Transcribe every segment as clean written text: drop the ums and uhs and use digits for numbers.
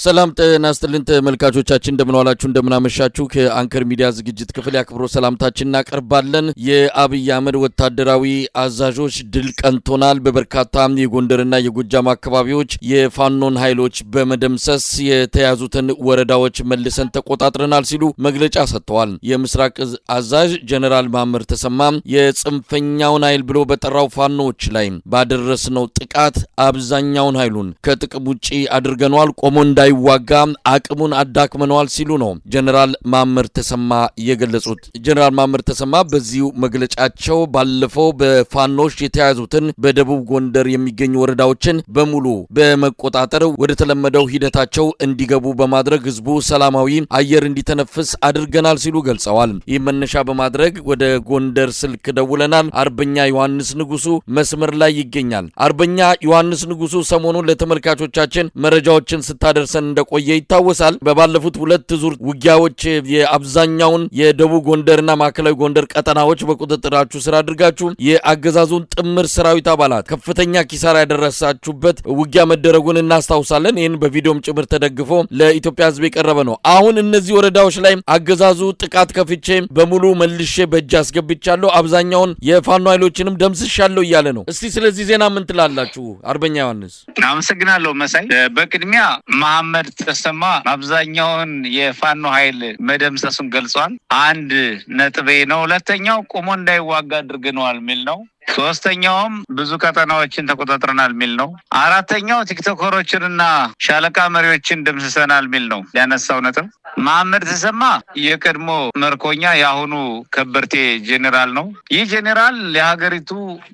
ሰላም ጤና ይስጥልን ተመልካቾቻችን እንደምን ዋላችሁ እንደምን አመሻችሁ ከአንከር ሚዲያ ዝግጅት ክፍል ያክብሮ ሰላምታችንን እናቀርባለን። የአብይ አህመድ ወታደራዊ አዛዦች ድል ቀንቶናል፣ በበርካታ የጎንደርና የጎጃም አካባቢዎች የፋኖን ኃይሎች በመደምሰስ የተያዙትን ወረዳዎች መልሰን ተቆጣጥረናል ሲሉ መግለጫ ሰጥተዋል። የምስራቅ አዛዥ ጀነራል ማመር ተሰማ የጽንፈኛውን ኃይል ብሎ በጠራው ፋኖች ላይ ባደረስነው ጥቃት አብዛኛውን ኃይሉን ከጥቅም ውጪ አድርገናል፣ ቆሞ እንዳይዋጋ አቅሙን አዳክመናል ሲሉ ነው ጀነራል ማመር ተሰማ የገለጹት። ጀነራል ማመር ተሰማ በዚሁ መግለጫቸው ባለፈው በፋኖች የተያዙትን በደቡብ ጎንደር የሚገኙ ወረዳዎችን በሙሉ በመቆጣጠር ወደ ተለመደው ሂደታቸው እንዲገቡ በማድረግ ህዝቡ ሰላማዊ አየር እንዲተነፍስ አድርገናል ሲሉ ገልጸዋል። ይህ መነሻ በማድረግ ወደ ጎንደር ስልክ ደውለናል። አርበኛ ዮሐንስ ንጉሱ መስመር ላይ ይገኛል። አርበኛ ዮሐንስ ንጉሱ ሰሞኑን ለተመልካቾቻችን መረጃዎችን ስታደርሰን እንደቆየ ይታወሳል። በባለፉት ሁለት ዙር ውጊያዎች የአብዛኛውን የደቡብ ጎንደርና ማዕከላዊ ጎንደር ቀጠናዎች በቁጥጥራችሁ ስር አድርጋችሁ የአገዛዙን ጥምር ሰራዊት አባላት ከፍተኛ ኪሳራ ያደረሳችሁበት ውጊያ መደረጉን እናስታውሳለን። ይህን በቪዲዮም ጭምር ተደግፎ ለኢትዮጵያ ህዝብ የቀረበ ነው። አሁን እነዚህ ወረዳዎች ላይ አገዛዙ ጥቃት ከፍቼ በሙሉ መልሼ በእጅ አስገብቻለሁ፣ አብዛኛውን የፋኖ ኃይሎችንም ደምስሻለሁ እያለ ነው። እስቲ ስለዚህ ዜና ምን ትላላችሁ አርበኛ ዮሐንስ? አመሰግናለሁ መሳይ። በቅድሚያ ማመር ተሰማ አብዛኛውን የፋኖ ኃይል መደምሰሱን ገልጿል። አንድ ነጥቤ ነው። ሁለተኛው ቆሞ እንዳይዋጋ አድርገናል ሚል ነው። ሶስተኛውም ብዙ ቀጠናዎችን ተቆጣጥረናል ሚል ነው። አራተኛው ቲክቶከሮችንና ሻለቃ መሪዎችን ደምስሰናል ሚል ነው ያነሳው ነጥብ። ማመር ተሰማ የቀድሞ መርኮኛ የአሁኑ ከበርቴ ጄኔራል ነው። ይህ ጄኔራል የሀገሪቱ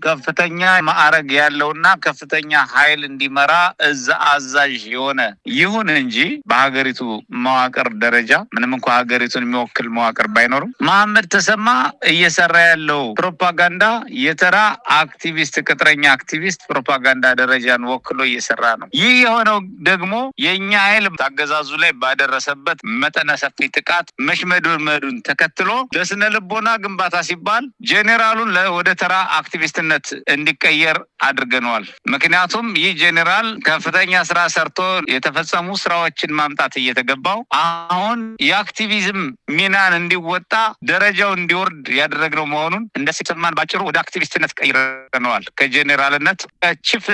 ከፍተኛ ማዕረግ ያለውና ከፍተኛ ኃይል እንዲመራ እዝ አዛዥ የሆነ ይሁን እንጂ በሀገሪቱ መዋቅር ደረጃ ምንም እንኳ ሀገሪቱን የሚወክል መዋቅር ባይኖርም ማመር ተሰማ እየሰራ ያለው ፕሮፓጋንዳ የተራ አክቲቪስት ቅጥረኛ አክቲቪስት ፕሮፓጋንዳ ደረጃን ወክሎ እየሰራ ነው። ይህ የሆነው ደግሞ የኛ ኃይል አገዛዙ ላይ ባደረሰበት መጠነ ሰፊ ጥቃት መሽመድመዱን ተከትሎ ለስነ ልቦና ግንባታ ሲባል ጄኔራሉን ወደ ተራ አክቲቪስትነት እንዲቀየር አድርገነዋል። ምክንያቱም ይህ ጄኔራል ከፍተኛ ስራ ሰርቶ የተፈጸሙ ስራዎችን ማምጣት እየተገባው አሁን የአክቲቪዝም ሚናን እንዲወጣ ደረጃው እንዲወርድ ያደረግነው መሆኑን እንደሲሰማን ባጭሩ ወደ አክቲቪስትነት ቀይረነዋል። ከጄኔራልነት ከቺፍ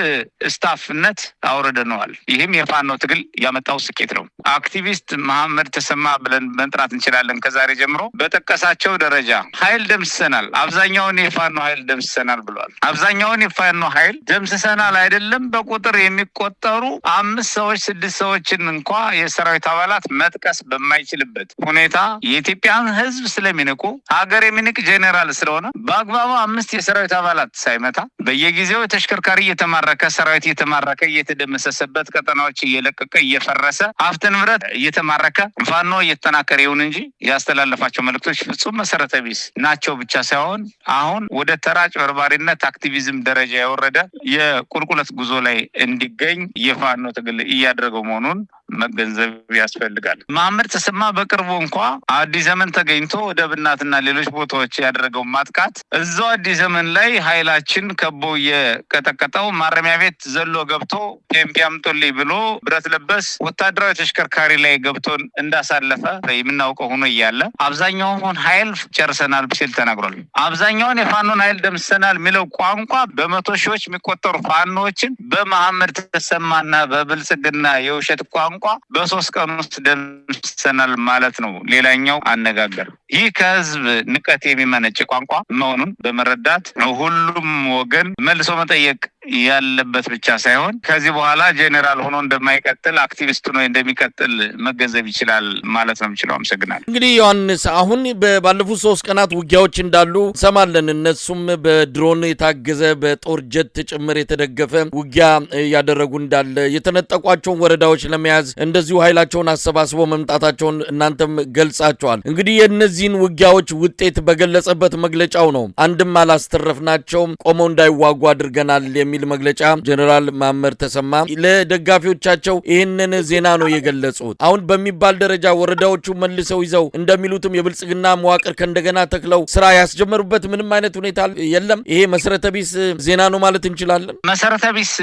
ስታፍነት አውርደነዋል። ይህም የፋኖ ትግል ያመጣው ስኬት ነው። አክቲቪስት ማመር ተሰማ ብለን መጥራት እንችላለን። ከዛሬ ጀምሮ በጠቀሳቸው ደረጃ ኃይል ደምስሰናል፣ አብዛኛውን የፋኖ ኃይል ደምስሰናል ብሏል። አብዛኛውን የፋኖ ኃይል ደምስሰናል አይደለም፣ በቁጥር የሚቆጠሩ 5 ሰዎች 6 ሰዎችን እንኳ የሰራዊት አባላት መጥቀስ በማይችልበት ሁኔታ የኢትዮጵያን ህዝብ ስለሚንቁ ሀገር የሚንቅ ጄኔራል ስለሆነ በአግባቡ 5 የሰራዊት አባላት ሳይመታ በየጊዜው ተሽከርካሪ እየተማረከ ሰራዊት እየተማረከ እየተደመሰሰበት ቀጠናዎች እየለቀቀ እየፈረሰ ሀብት ንብረት እየተማረከ ፋኖ እየተጠናከረ ይሁን እንጂ ያስተላለፋቸው መልእክቶች ፍጹም መሰረተ ቢስ ናቸው ብቻ ሳይሆን አሁን ወደ ተራጭ በርባሪነት አክቲቪዝም ደረጃ የወረደ የቁልቁለት ጉዞ ላይ እንዲገኝ የፋኖ ትግል እያደረገው መሆኑን መገንዘብ ያስፈልጋል። ማመር ተሰማ በቅርቡ እንኳ አዲስ ዘመን ተገኝቶ ደብናትና ሌሎች ቦታዎች ያደረገው ማጥቃት እዛው አዲስ ዘመን ላይ ኃይላችን ከቦ የቀጠቀጠው ማረሚያ ቤት ዘሎ ገብቶ ፒምፒያምጦልኝ ብሎ ብረት ለበስ ወታደራዊ ተሽከርካሪ ላይ ገብቶ እንዳሳለፈ የምናውቀው ሆኖ እያለ አብዛኛውን ኃይል ጨርሰናል ሲል ተናግሯል። አብዛኛውን የፋኖን ኃይል ደምስሰናል የሚለው ቋንቋ በመቶ ሺዎች የሚቆጠሩ ፋኖችን በማመር ተሰማና በብልጽግና የውሸት ቋንቋ በ3 ቀን ውስጥ ደምስሰናል ማለት ነው። ሌላኛው አነጋገር ይህ ከህዝብ ንቀት የሚመነጭ ቋንቋ መሆኑን በመረዳት ሁሉም ወገን መልሶ መጠየቅ ያለበት ብቻ ሳይሆን ከዚህ በኋላ ጄኔራል ሆኖ እንደማይቀጥል አክቲቪስት ሆኖ እንደሚቀጥል መገንዘብ ይችላል ማለት ነው የምችለው። አመሰግናለሁ። እንግዲህ ዮሐንስ አሁን ባለፉት 3 ቀናት ውጊያዎች እንዳሉ ሰማለን። እነሱም በድሮን የታገዘ በጦር ጀት ጭምር የተደገፈ ውጊያ ያደረጉ እንዳለ የተነጠቋቸውን ወረዳዎች ለመያዝ እንደዚሁ ኃይላቸውን አሰባስበው መምጣታቸውን እናንተም ገልጻቸዋል። እንግዲህ የእነዚህን ውጊያዎች ውጤት በገለጸበት መግለጫው ነው አንድም አላስተረፍናቸውም፣ ቆመው እንዳይዋጉ አድርገናል የሚል የሚል መግለጫ ጀነራል መሐመድ ተሰማ ለደጋፊዎቻቸው ይህንን ዜና ነው የገለጹት። አሁን በሚባል ደረጃ ወረዳዎቹ መልሰው ይዘው እንደሚሉትም የብልጽግና መዋቅር ከእንደገና ተክለው ስራ ያስጀመሩበት ምንም አይነት ሁኔታ የለም። ይሄ መሰረተ ቢስ ዜና ነው ማለት እንችላለን። መሰረተ ቢስ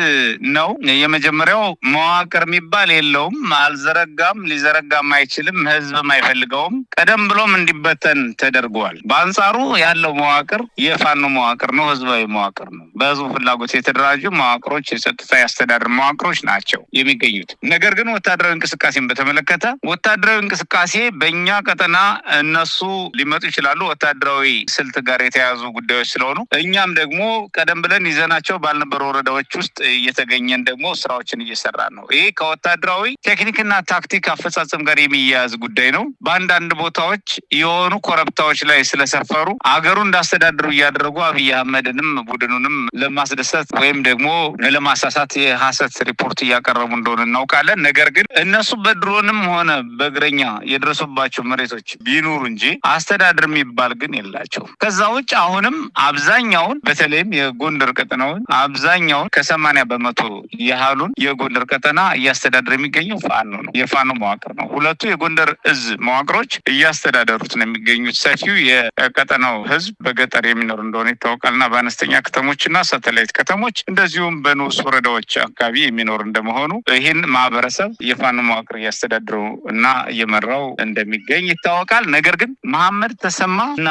ነው። የመጀመሪያው መዋቅር የሚባል የለውም፣ አልዘረጋም፣ ሊዘረጋም አይችልም፣ ህዝብም አይፈልገውም። ቀደም ብሎም እንዲበተን ተደርጓል። በአንጻሩ ያለው መዋቅር የፋኖ መዋቅር ነው፣ ህዝባዊ መዋቅር ነው። በህዝቡ ፍላጎት የተደራጁ መዋቅሮች፣ የጸጥታ ያስተዳደር መዋቅሮች ናቸው የሚገኙት። ነገር ግን ወታደራዊ እንቅስቃሴን በተመለከተ ወታደራዊ እንቅስቃሴ በእኛ ቀጠና እነሱ ሊመጡ ይችላሉ፣ ወታደራዊ ስልት ጋር የተያያዙ ጉዳዮች ስለሆኑ እኛም ደግሞ ቀደም ብለን ይዘናቸው ባልነበሩ ወረዳዎች ውስጥ እየተገኘን ደግሞ ስራዎችን እየሰራን ነው። ይሄ ከወታደራዊ ቴክኒክና ታክቲክ አፈጻጸም ጋር የሚያያዝ ጉዳይ ነው። በአንዳንድ ቦታዎች የሆኑ ኮረብታዎች ላይ ስለሰፈሩ አገሩ እንዳስተዳድሩ እያደረጉ አብይ አህመድንም ቡድኑንም ለማስደሰት ወይም ደግሞ ለማሳሳት የሐሰት ሪፖርት እያቀረቡ እንደሆነ እናውቃለን። ነገር ግን እነሱ በድሮንም ሆነ በእግረኛ የደረሱባቸው መሬቶች ቢኖሩ እንጂ አስተዳደር የሚባል ግን የላቸው። ከዛ ውጭ አሁንም አብዛኛውን በተለይም የጎንደር ቀጠናውን አብዛኛውን ከ80% ያህሉን የጎንደር ቀጠና እያስተዳደረ የሚገኘው ፋኖ ነው፣ የፋኖ መዋቅር ነው። ሁለቱ የጎንደር እዝ መዋቅሮች እያስተዳደሩት ነው የሚገኙት። ሰፊው የቀጠናው ህዝብ በገጠር የሚኖር እንደሆነ ይታወቃልና በአነስተኛ ከተሞችና ሳተላይት ከተሞች እንደዚሁም በንዑስ ወረዳዎች አካባቢ የሚኖር እንደመሆኑ ይህን ማህበረሰብ የፋኖ መዋቅር እያስተዳደሩ እና እየመራው እንደሚገኝ ይታወቃል። ነገር ግን መሐመድ ተሰማ እና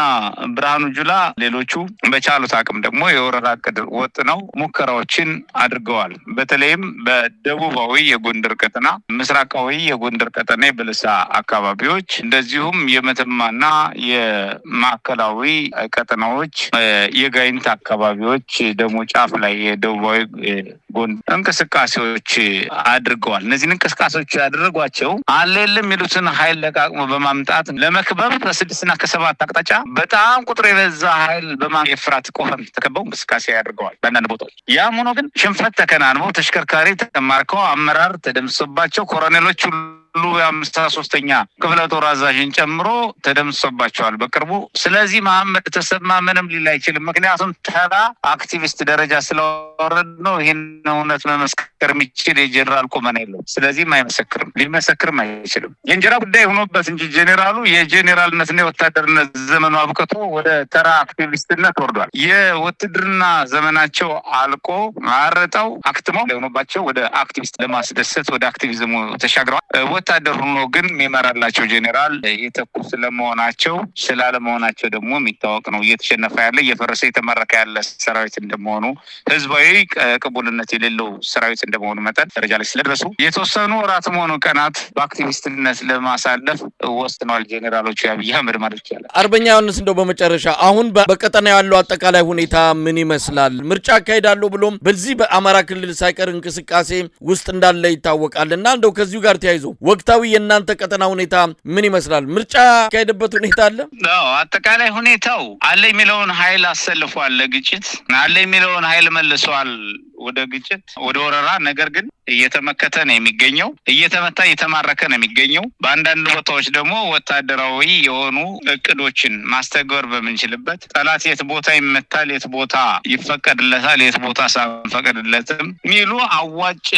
ብርሃኑ ጁላ ሌሎቹ በቻሉት አቅም ደግሞ የወረራ እቅድ ወጥ ነው ሙከራዎችን አድርገዋል። በተለይም በደቡባዊ የጎንደር ቀጠና፣ ምስራቃዊ የጎንደር ቀጠና የበለሳ አካባቢዎች እንደዚሁም የመተማና የማዕከላዊ ቀጠናዎች የጋይንት አካባቢዎች ደግሞ ጫፍ ላይ የደቡባዊ ጎንደር እንቅስቃሴዎች አድርገዋል። እነዚህን እንቅስቃሴዎች ያደረጓቸው አለለም የሚሉትን ኃይል ለቃቅሞ በማምጣት ለመክበብ ከ6 እና ከ7 አቅጣጫ በጣም ቁጥር የበዛ ኃይል የፍራት ቆፈን ተከበው እንቅስቃሴ ያደርገዋል በአንዳንድ ቦታዎች። ያም ሆኖ ግን ሽንፈት ተከናንበው ተሽከርካሪ ተማርከው አመራር ተደምስሶባቸው ኮሎኔሎች ሁሉ የ53ኛ ክፍለ ጦር አዛዥን ጨምሮ ተደምስሶባቸዋል በቅርቡ። ስለዚህ መሐመድ ተሰማ ምንም ሊል አይችልም። ምክንያቱም ተራ አክቲቪስት ደረጃ ስለወረድ ነው። ይህን እውነት መመስከር የሚችል የጀኔራል ቁመና የለው። ስለዚህም አይመሰክርም፣ ሊመሰክርም አይችልም። የእንጀራ ጉዳይ ሆኖበት እንጂ ጄኔራሉ የጄኔራልነትና የወታደርነት ዘመኑ አብቅቶ ወደ ተራ አክቲቪስትነት ወርዷል። የውትድርና ዘመናቸው አልቆ አረጣው አክትመው ሆኖባቸው ወደ አክቲቪስት ለማስደሰት ወደ አክቲቪዝሙ ተሻግረዋል። ወታደር ሆኖ ግን የሚመራላቸው ጄኔራል የተኩ ስለመሆናቸው ስላለመሆናቸው ደግሞ የሚታወቅ ነው። እየተሸነፈ ያለ እየፈረሰ የተመረከ ያለ ሰራዊት እንደመሆኑ ህዝባዊ ቅቡልነት የሌለው ሰራዊት እንደመሆኑ መጠን ደረጃ ላይ ስለደረሱ የተወሰኑ ወራትም ሆኑ ቀናት በአክቲቪስትነት ለማሳለፍ ወስነዋል ጄኔራሎቹ የአብይ አህመድ ማለት ይቻላል። አርበኛ ዮሐንስ እንደው በመጨረሻ አሁን በቀጠና ያለው አጠቃላይ ሁኔታ ምን ይመስላል? ምርጫ አካሄዳለሁ ብሎም በዚህ በአማራ ክልል ሳይቀር እንቅስቃሴ ውስጥ እንዳለ ይታወቃልና እንደው ከዚሁ ጋር ተያይዞ ወቅታዊ የእናንተ ቀጠና ሁኔታ ምን ይመስላል? ምርጫ ያካሄደበት ሁኔታ አለ? አጠቃላይ ሁኔታው አለ የሚለውን ኃይል አሰልፏል ለግጭት፣ አለ የሚለውን ኃይል መልሷል ወደ ግጭት፣ ወደ ወረራ። ነገር ግን እየተመከተ ነው የሚገኘው፣ እየተመታ እየተማረከ ነው የሚገኘው። በአንዳንድ ቦታዎች ደግሞ ወታደራዊ የሆኑ እቅዶችን ማስተግበር በምንችልበት ጠላት የት ቦታ ይመታል፣ የት ቦታ ይፈቀድለታል፣ የት ቦታ ሳንፈቀድለትም የሚሉ አዋጭ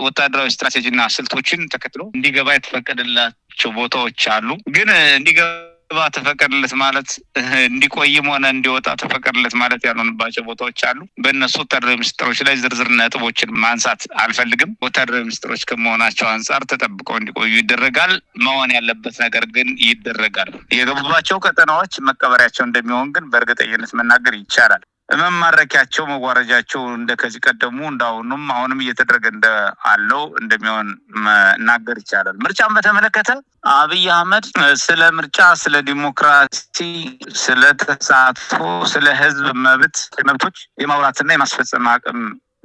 ወታደራዊ ስትራቴጂና ስልቶችን ተከትሎ እንዲገባ የተፈቀደላቸው ቦታዎች አሉ። ግን እንዲገባ ተፈቀደለት ማለት እንዲቆይም ሆነ እንዲወጣ ተፈቀደለት ማለት ያልሆነባቸው ቦታዎች አሉ። በእነሱ ወታደራዊ ምስጢሮች ላይ ዝርዝር ነጥቦችን ማንሳት አልፈልግም። ወታደራዊ ምስጢሮች ከመሆናቸው አንጻር ተጠብቀው እንዲቆዩ ይደረጋል። መሆን ያለበት ነገር ግን ይደረጋል። የገቡባቸው ቀጠናዎች መቀበሪያቸው እንደሚሆን ግን በእርግጠኝነት መናገር ይቻላል። መማረኪያቸው መዋረጃቸው እንደከዚህ ቀደሙ እንዳሁኑም አሁንም እየተደረገ እንዳለው እንደሚሆን መናገር ይቻላል። ምርጫን በተመለከተ አብይ አህመድ ስለ ምርጫ፣ ስለ ዲሞክራሲ፣ ስለ ተሳትፎ፣ ስለ ህዝብ መብቶች የማውራትና የማስፈጸም አቅም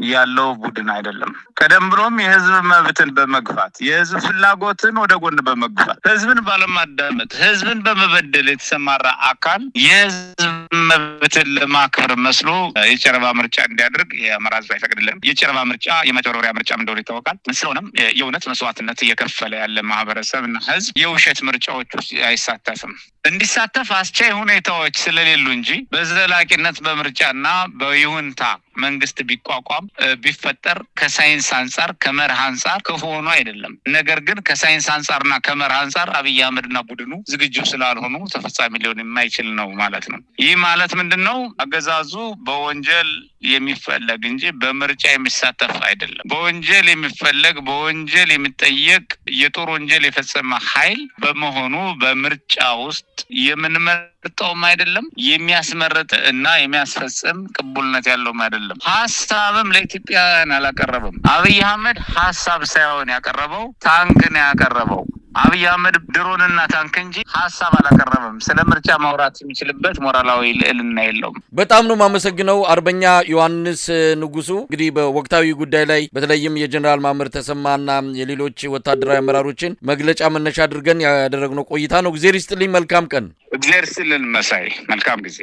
ያለው ቡድን አይደለም። ቀደም ብሎም የህዝብ መብትን በመግፋት የህዝብ ፍላጎትን ወደ ጎን በመግፋት ህዝብን ባለማዳመጥ ህዝብን በመበደል የተሰማራ አካል የህዝብ መብትን ለማክበር መስሎ የጨረባ ምርጫ እንዲያደርግ የአማራ ህዝብ አይፈቅድልንም። የጨረባ ምርጫ የመጨረሪያ ምርጫ እንደሆነ ይታወቃል። ስለሆነም የእውነት መስዋዕትነት እየከፈለ ያለ ማህበረሰብና ህዝብ የውሸት ምርጫዎች ውስጥ አይሳተፍም። እንዲሳተፍ አስቻይ ሁኔታዎች ስለሌሉ እንጂ በዘላቂነት በምርጫና በይሁንታ መንግስት ቢቋቋም ቢፈጠር ከሳይንስ አንጻር ከመርህ አንጻር ክፉ ሆኖ አይደለም። ነገር ግን ከሳይንስ አንጻርና ከመርህ አንጻር አብይ አህመድና ቡድኑ ዝግጁ ስላልሆኑ ተፈጻሚ ሊሆን የማይችል ነው ማለት ነው። ይህ ማለት ምንድነው? አገዛዙ በወንጀል የሚፈለግ እንጂ በምርጫ የሚሳተፍ አይደለም። በወንጀል የሚፈለግ በወንጀል የሚጠየቅ የጦር ወንጀል የፈጸመ ኃይል በመሆኑ በምርጫ ውስጥ የምንመርጠውም አይደለም፣ የሚያስመርጥ እና የሚያስፈጽም ቅቡልነት ያለውም አይደለም። ሀሳብም ለኢትዮጵያውያን አላቀረበም። አብይ አህመድ ሀሳብ ሳይሆን ያቀረበው ታንክ ነው ያቀረበው። አብይ አህመድ ድሮንና ታንክ እንጂ ሀሳብ አላቀረበም። ስለ ምርጫ ማውራት የሚችልበት ሞራላዊ ልዕልና የለውም። በጣም ነው የማመሰግነው አርበኛ ዮሐንስ ንጉሱ። እንግዲህ በወቅታዊ ጉዳይ ላይ በተለይም የጀነራል ማመር ተሰማና የሌሎች ወታደራዊ አመራሮችን መግለጫ መነሻ አድርገን ያደረግነው ቆይታ ነው። እግዚአብሔር ይስጥልኝ። መልካም ቀን። እግዚአብሔር ይስጥልን መሳይ። መልካም ጊዜ።